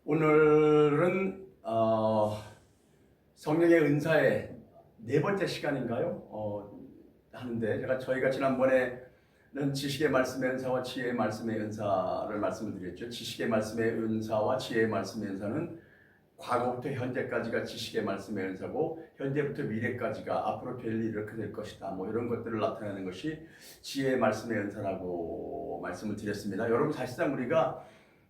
오늘은 성령의 은사의 네 번째 시간인가요? 하는데 저희가 지난번에는 지식의 말씀의 은사와 지혜의 말씀의 은사를 말씀을 드렸죠. 지식의 말씀의 은사와 지혜의 말씀의 은사는 과거부터 현재까지가 지식의 말씀의 은사고, 현재부터 미래까지가 앞으로 될 일이 이렇게 될 것이다, 뭐 이런 것들을 나타내는 것이 지혜의 말씀의 은사라고 말씀을 드렸습니다. 여러분, 사실상 우리가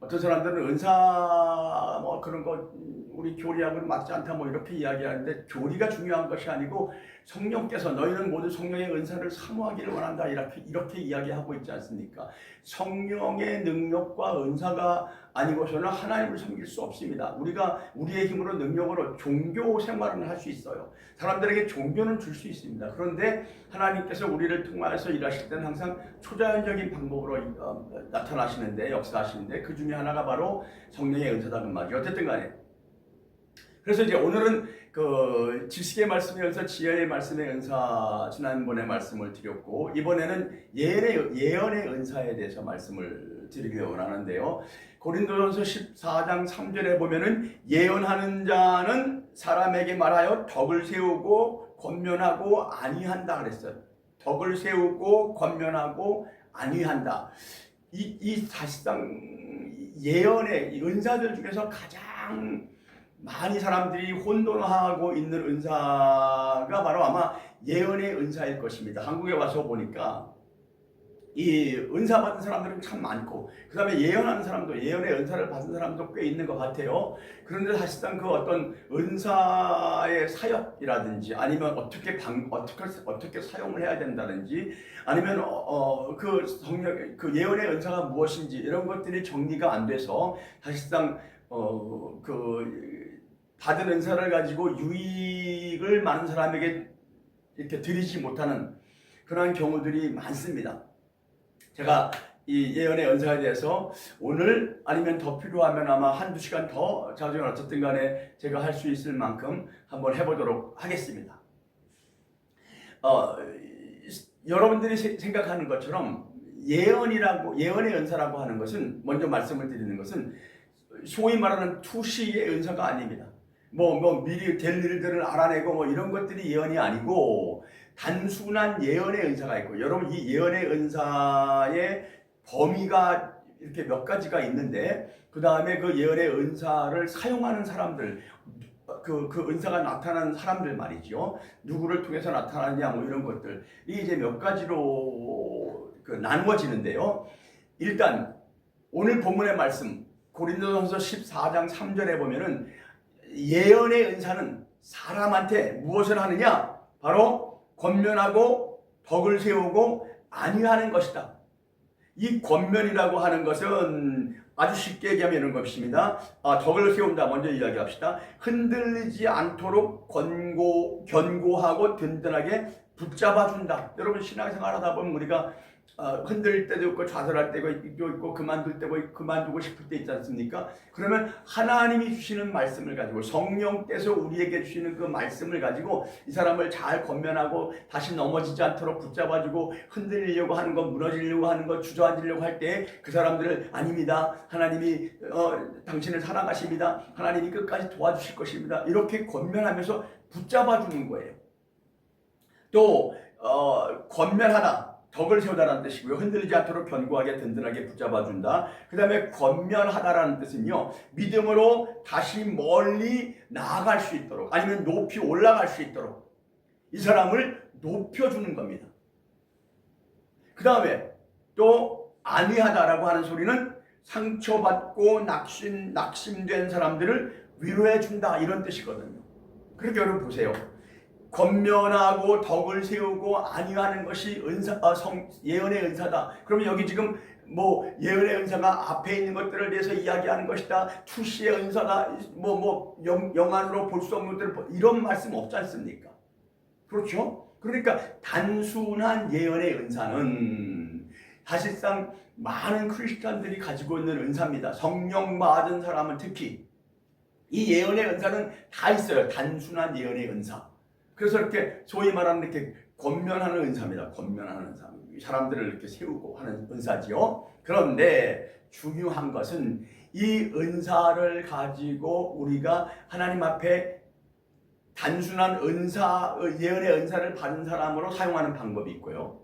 어떤 사람들은 은사 뭐 그런 거 우리 교리하고는 맞지 않다 뭐 이렇게 이야기하는데, 교리가 중요한 것이 아니고 성령께서 너희는 모두 성령의 은사를 사모하기를 원한다, 이렇게 이야기하고 있지 않습니까? 성령의 능력과 은사가 아니고서는 하나님을 섬길 수 없습니다. 우리가 우리의 힘으로 능력으로 종교 생활을 할 수 있어요. 사람들에게 종교는 줄 수 있습니다. 그런데 하나님께서 우리를 통하여서 일하실 때는 항상 초자연적인 방법으로 나타나시는데, 역사하시는데, 그 중에 하나가 바로 성령의 은사다는 말이죠. 어쨌든 간에, 그래서 이제 오늘은 그 지식의 말씀의 은사, 지혜의 말씀의 은사 지난번에 말씀을 드렸고, 이번에는 예언의 은사에 대해서 말씀을 드리기 원하는데요. 고린도전서 14장 3절에 보면은 예언하는 자는 사람에게 말하여 덕을 세우고 권면하고 안위한다 그랬어요. 덕을 세우고 권면하고 안위한다. 이 사실상 예언의 은사들 중에서 가장 많이 사람들이 혼돈하고 있는 은사가 바로 아마 예언의 은사일 것입니다. 한국에 와서 보니까 이 은사 받은 사람들은 참 많고, 그 다음에 예언하는 사람도, 예언의 은사를 받은 사람도 꽤 있는 것 같아요. 그런데 사실상 그 어떤 은사의 사역이라든지, 아니면 어떻게 사용을 해야 된다든지, 아니면 그 예언의 은사가 무엇인지, 이런 것들이 정리가 안 돼서 사실상 받은 은사를 가지고 유익을 많은 사람에게 이렇게 드리지 못하는 그런 경우들이 많습니다. 제가 이 예언의 은사에 대해서 오늘 아니면 더 필요하면 아마 한두 시간 더 자주 어쨌든 간에 제가 할 수 있을 만큼 한번 해보도록 하겠습니다. 여러분들이 생각하는 것처럼 예언의 은사라고 하는 것은, 먼저 말씀을 드리는 것은 소위 말하는 투시의 은사가 아닙니다. 미리 될 일들을 알아내고 뭐 이런 것들이 예언이 아니고, 단순한 예언의 은사가 있고, 여러분 이 예언의 은사의 범위가 이렇게 몇 가지가 있는데, 그 다음에 그 예언의 은사를 사용하는 사람들, 그 은사가 나타나는 사람들 말이죠. 누구를 통해서 나타나느냐 뭐 이런 것들, 이게 이제 몇 가지로 나누어지는데요. 일단 오늘 본문의 말씀 고린도전서 14장 3절에 보면은 예언의 은사는 사람한테 무엇을 하느냐? 바로 권면하고 덕을 세우고 안위하는 것이다. 이 권면이라고 하는 것은 아주 쉽게 얘기하면 이런 것입니다. 덕을 세운다. 먼저 이야기합시다. 흔들리지 않도록 견고하고 든든하게 붙잡아준다. 여러분 신앙생활 하다 보면 우리가 흔들릴 때도 있고 좌절할 때도 있고 그만둘 때도 있고 그만두고 싶을 때 있지 않습니까? 그러면 하나님이 주시는 말씀을 가지고, 성령께서 우리에게 주시는 그 말씀을 가지고 이 사람을 잘 권면하고 다시 넘어지지 않도록 붙잡아주고, 흔들리려고 하는 것, 무너지려고 하는 것, 주저앉으려고 할 때 그 사람들을 아닙니다. 하나님이 당신을 사랑하십니다. 하나님이 끝까지 도와주실 것입니다. 이렇게 권면하면서 붙잡아주는 거예요. 또 권면하다. 덕을 세우다라는 뜻이고요. 흔들리지 않도록 견고하게 든든하게 붙잡아준다. 그 다음에 권면하다라는 뜻은요, 믿음으로 다시 멀리 나아갈 수 있도록, 아니면 높이 올라갈 수 있도록 이 사람을 높여주는 겁니다. 그 다음에 또 안위하다라고 하는 소리는 상처받고 낙심된 사람들을 위로해준다, 이런 뜻이거든요. 그렇게 여러분 보세요. 권면하고 덕을 세우고 안위하는 것이 예언의 은사다. 그러면 여기 지금 예언의 은사가 앞에 있는 것들을 대해서 이야기하는 것이다, 투시의 은사다, 영안으로 볼 수 없는 것들, 이런 말씀 없지 않습니까? 그렇죠? 그러니까 단순한 예언의 은사는 사실상 많은 크리스찬들이 가지고 있는 은사입니다. 성령 받은 사람은 특히 이 예언의 은사는 다 있어요. 단순한 예언의 은사. 그래서 이렇게 소위 말하는 이렇게 권면하는 은사입니다. 권면하는 은사. 사람들을 이렇게 세우고 하는 은사지요. 그런데 중요한 것은 이 은사를 가지고 우리가 하나님 앞에 단순한 은사, 예언의 은사를 받은 사람으로 사용하는 방법이 있고요.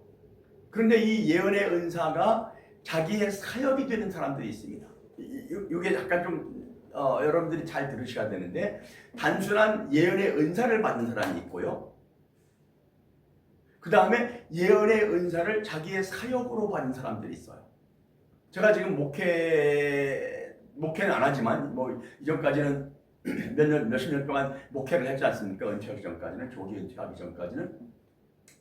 그런데 이 예언의 은사가 자기의 사역이 되는 사람들이 있습니다. 이게 약간 좀 여러분들이 잘 들으셔야 되는데, 단순한 예언의 은사를 받는 사람이 있고요. 그 다음에 예언의 은사를 자기의 사역으로 받는 사람들이 있어요. 제가 지금 목회는 안 하지만 뭐 이전까지는 몇십 년 동안 목회를 했지 않습니까? 은퇴하기 전까지는, 조기 은퇴하기 전까지는.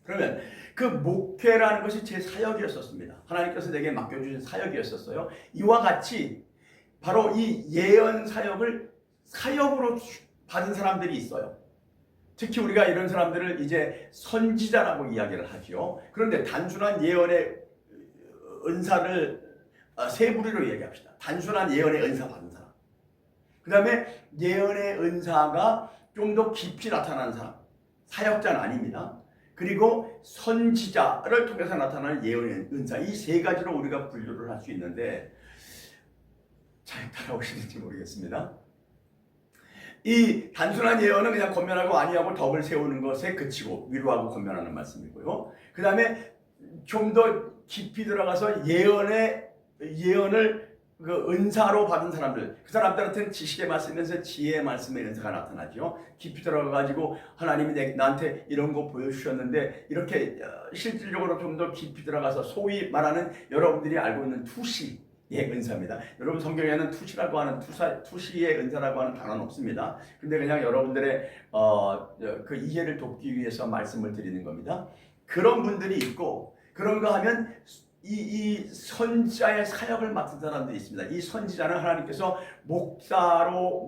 그러면 그 목회라는 것이 제 사역이었었습니다. 하나님께서 내게 맡겨주신 사역이었었어요. 이와 같이 바로 이 예언 사역을 사역으로 받은 사람들이 있어요. 특히 우리가 이런 사람들을 이제 선지자라고 이야기를 하죠. 그런데 단순한 예언의 은사를 세 부류로 얘기합시다. 단순한 예언의 은사 받은 사람, 그 다음에 예언의 은사가 좀 더 깊이 나타나는 사람, 사역자는 아닙니다. 그리고 선지자를 통해서 나타나는 예언의 은사, 이 세 가지로 우리가 분류를 할 수 있는데, 잘 따라오시는지 모르겠습니다. 이 단순한 예언은 그냥 권면하고 아니하고 덕을 세우는 것에 그치고 위로하고 권면하는 말씀이고요. 그 다음에 좀 더 깊이 들어가서 예언을 그 은사로 받은 사람들, 그 사람들한테는 지식의 말씀에서 지혜의 말씀의 은사가 나타나죠. 깊이 들어가가지고 하나님이 나한테 이런 거 보여주셨는데, 이렇게 실질적으로 좀 더 깊이 들어가서 소위 말하는 여러분들이 알고 있는 투시 의 은사입니다. 여러분 성경에는 투시라고 하는 투시의 은사라고 하는 단어는 없습니다. 근데 그냥 여러분들의 그 이해를 돕기 위해서 말씀을 드리는 겁니다. 그런 분들이 있고, 그런가 하면 이 선지자의 사역을 맡은 사람들이 있습니다. 이 선지자는 하나님께서 목사로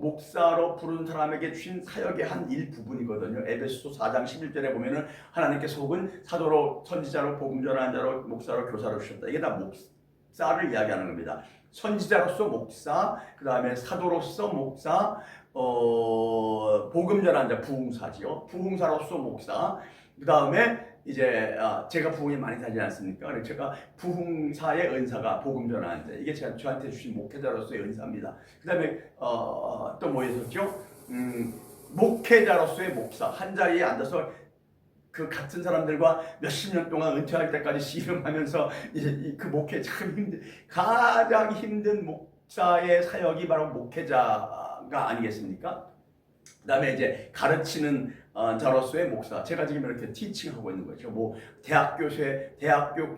부른 사람에게 주신 사역의 한 일부분이거든요. 에베소서 4장 11절에 보면은 하나님께서 혹은 사도로, 선지자로, 복음 전하는 자로, 목사로, 교사로 주셨다. 이게 다 목사를 이야기하는 겁니다. 선지자로서 목사, 그 다음에 사도로서 목사, 복음 전하는 자, 부흥사지요. 부흥사로서 목사, 그 다음에 이제 제가 부흥이 많이 되지 않습니까? 그래서 제가 부흥사의 은사가 복음 전하는 자, 이게 저한테 주신 목회자로서의 은사입니다. 그 다음에 또 뭐 있었죠? 목회자로서의 목사, 한 자리에 앉아서 그 같은 사람들과 몇십 년 동안 은퇴할 때까지 씨름하면서 이제 그 목회 가장 힘든 목사의 사역이 바로 목회자가 아니겠습니까? 그 다음에 이제 가르치는 자로서의 목사, 제가 지금 이렇게 티칭하고 있는 거죠. 뭐 대학교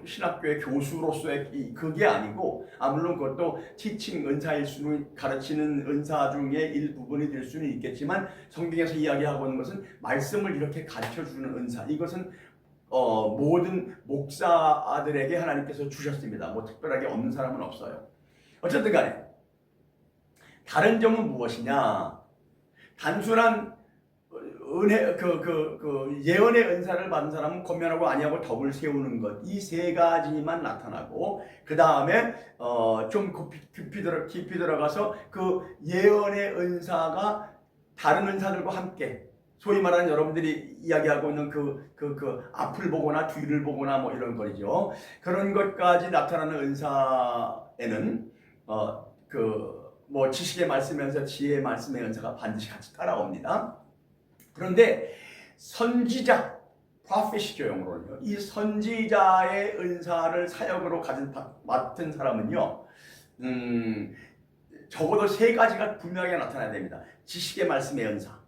신학교의 교수로서의 그게 아니고, 물론 그것도 티칭 은사일 수는, 가르치는 은사 중에 일부분이 될 수는 있겠지만, 성경에서 이야기하고 있는 것은 말씀을 이렇게 가르쳐주는 은사, 이것은 모든 목사들에게 하나님께서 주셨습니다. 뭐 특별하게 없는 사람은 없어요. 어쨌든 간에 다른 점은 무엇이냐? 단순한 예언의 은사를 받은 사람은 권면하고 아니하고 덕을 세우는 것, 이 세 가지만 나타나고, 그 다음에 좀 깊이 들어가서 그 예언의 은사가 다른 은사들과 함께, 소위 말하는 여러분들이 이야기하고 있는 그 앞을 보거나 뒤를 보거나 뭐 이런 거죠. 그런 것까지 나타나는 은사에는 뭐 지식의 말씀에서 지혜의 말씀의 은사가 반드시 같이 따라옵니다. 그런데 선지자, prophet이죠, 영어로는요. 이 선지자의 은사를 사역으로 맡은 사람은요, 적어도 세 가지가 분명하게 나타나야 됩니다. 지식의 말씀의 은사,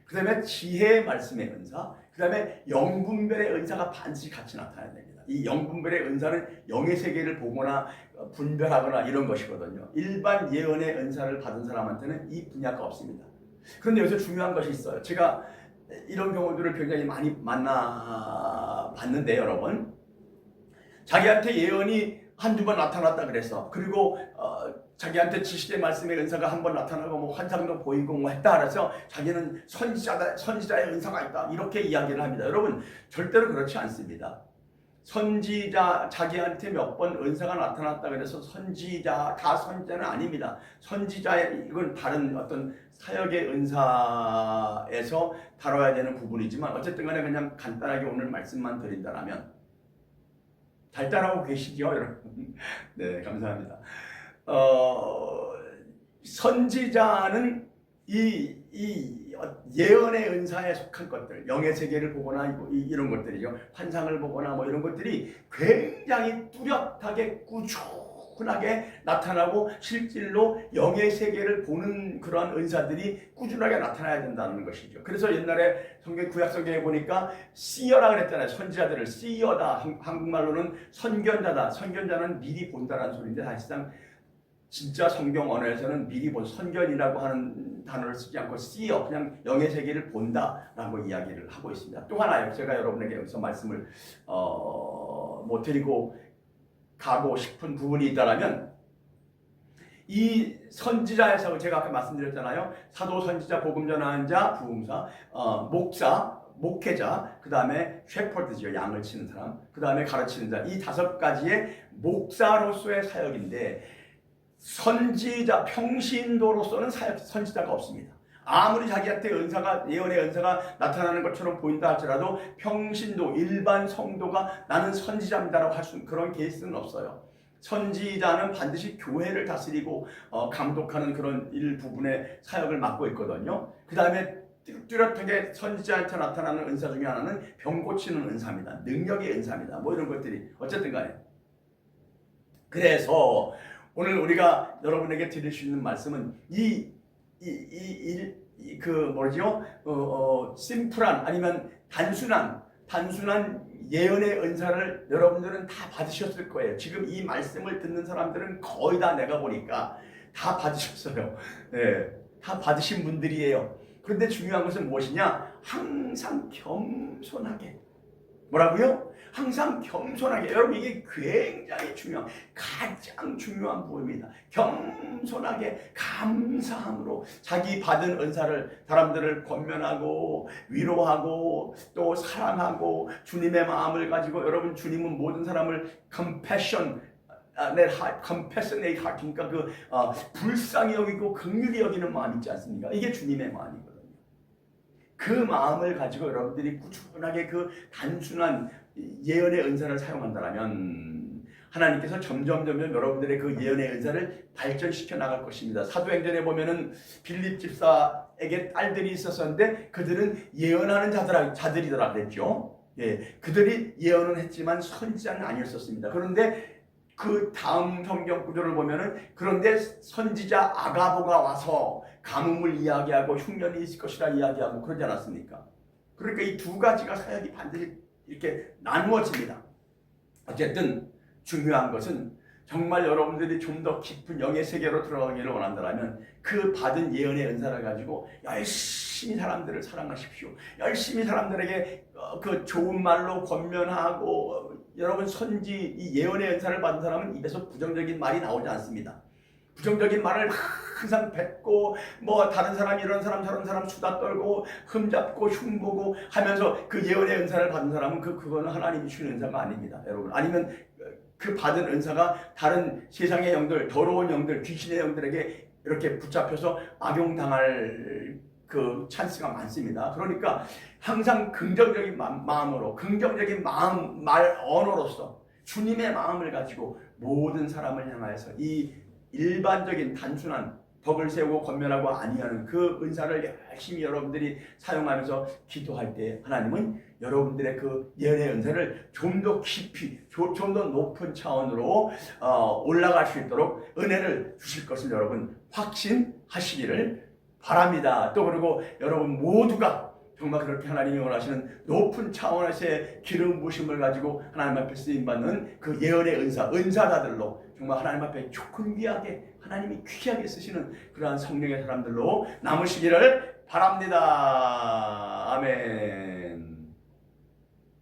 그 다음에 지혜의 말씀의 은사, 그 다음에 영분별의 은사가 반드시 같이 나타나야 됩니다. 이 영분별의 은사는 영의 세계를 보거나 분별하거나 이런 것이거든요. 일반 예언의 은사를 받은 사람한테는 이 분야가 없습니다. 그런데 여기서 중요한 것이 있어요. 제가 이런 경우들을 굉장히 많이 만나봤는데, 여러분, 자기한테 예언이 한두 번 나타났다 그래서, 그리고 자기한테 지식의 말씀의 은사가 한 번 나타나고 뭐 환상도 보이고 뭐 했다 그래서 자기는 선지자의 은사가 있다, 이렇게 이야기를 합니다. 여러분, 절대로 그렇지 않습니다. 자기한테 몇 번 은사가 나타났다 그래서 다 선지자는 아닙니다. 이건 다른 어떤 사역의 은사에서 다뤄야 되는 부분이지만, 어쨌든 간에 그냥 간단하게 오늘 말씀만 드린다라면, 잘 따라오고 계시죠, 여러분? 네, 감사합니다. 선지자는 이 예언의 은사에 속한 것들, 영의 세계를 보거나 이런 것들이죠. 환상을 보거나 뭐 이런 것들이 굉장히 뚜렷하게 꾸준하게 나타나고 실질로 영의 세계를 보는 그러한 은사들이 꾸준하게 나타나야 된다는 것이죠. 그래서 옛날에 성경 구약 성경에 보니까 씨어라 그랬잖아요. 선지자들을 씨어다. 한국말로는 선견자다. 선견자는 미리 본다라는 소리인데 사실상 진짜 성경 언어에서는 미리 본 선견이라고 하는 단어를 쓰지 않고 씨어 그냥 영의 세계를 본다라고 이야기를 하고 있습니다. 또 하나요. 제가 여러분에게 여기서 말씀을 뭐 드리고 가고 싶은 부분이 있다라면 이 선지자에서 제가 아까 말씀드렸잖아요. 사도, 선지자, 복음 전하는 자, 부흥사, 목사, 목회자, 그 다음에 셰퍼드죠. 양을 치는 사람, 그 다음에 가르치는 자. 이 5가지의 목사로서의 사역인데 선지자, 평신도로서는 선지자가 없습니다. 아무리 자기한테 은사가, 예언의 은사가 나타나는 것처럼 보인다 할지라도 평신도, 일반 성도가 나는 선지자입니다라고 할 수 있는 그런 케이스는 없어요. 선지자는 반드시 교회를 다스리고 감독하는 그런 일부분의 사역을 맡고 있거든요. 그 다음에 뚜렷하게 선지자한테 나타나는 은사 중에 하나는 병 고치는 은사입니다. 능력의 은사입니다. 뭐 이런 것들이 어쨌든 간에. 그래서 오늘 우리가 여러분에게 드릴 수 있는 말씀은 심플한 아니면 단순한 예언의 은사를 여러분들은 다 받으셨을 거예요. 지금 이 말씀을 듣는 사람들은 거의 다 내가 보니까 다 받으셨어요. 네, 다 받으신 분들이에요. 그런데 중요한 것은 무엇이냐? 항상 겸손하게. 뭐라고요? 항상 겸손하게. 여러분 이게 굉장히 가장 중요한 부분입니다. 겸손하게 감사함으로 자기 받은 은사를 사람들을 권면하고 위로하고 또 사랑하고 주님의 마음을 가지고 여러분 주님은 모든 사람을 compassionate heart 그러니까 불쌍히 여기고 긍휼히 여기는 마음 있지 않습니까? 이게 주님의 마음이거든요. 그 마음을 가지고 여러분들이 꾸준하게 그 단순한 예언의 은사를 사용한다면 하나님께서 점점 여러분들의 그 예언의 은사를 발전시켜 나갈 것입니다. 사도행전에 보면은 빌립 집사에게 딸들이 있었었는데 그들은 예언하는 자들이더라 그랬죠. 예, 그들이 예언은 했지만 선지자는 아니었었습니다. 그런데 그 다음 성경 구조를 보면은 그런데 선지자 아가보가 와서 가뭄을 이야기하고 흉년이 있을 것이라 이야기하고 그러지 않았습니까? 그러니까 이 2가지가 사역이 반드시 이렇게 나누어집니다. 어쨌든 중요한 것은 정말 여러분들이 좀 더 깊은 영의 세계로 들어가기를 원한다면 그 받은 예언의 은사를 가지고 열심히 사람들을 사랑하십시오. 열심히 사람들에게 그 좋은 말로 권면하고 여러분 이 예언의 은사를 받은 사람은 입에서 부정적인 말이 나오지 않습니다. 부정적인 말을 항상 뱉고 뭐 다른 사람 이런 사람 저런 사람 수다 떨고 흠잡고 흉보고 하면서 그 예언의 은사를 받은 사람은 그거는 하나님이 주는 은사가 아닙니다. 여러분 아니면 그 받은 은사가 다른 세상의 영들 더러운 영들 귀신의 영들에게 이렇게 붙잡혀서 악용당할 그 찬스가 많습니다. 그러니까 항상 긍정적인 마음으로 긍정적인 말 언어로서 주님의 마음을 가지고 모든 사람을 향하여서 이 일반적인 단순한 덕을 세우고 권면하고 아니하는 그 은사를 열심히 여러분들이 사용하면서 기도할 때 하나님은 여러분들의 그 예언의 은사를 좀 더 깊이 좀 더 높은 차원으로 올라갈 수 있도록 은혜를 주실 것을 여러분 확신하시기를 바랍니다. 또 그리고 여러분 모두가 정말 그렇게 하나님이 원하시는 높은 차원에서의 기름 부으심을 가지고 하나님 앞에 쓰임받는 그 예언의 은사자들로 정말 하나님 앞에 존귀하게 하나님이 귀하게 쓰시는 그러한 성령의 사람들로 남으시기를 바랍니다. 아멘.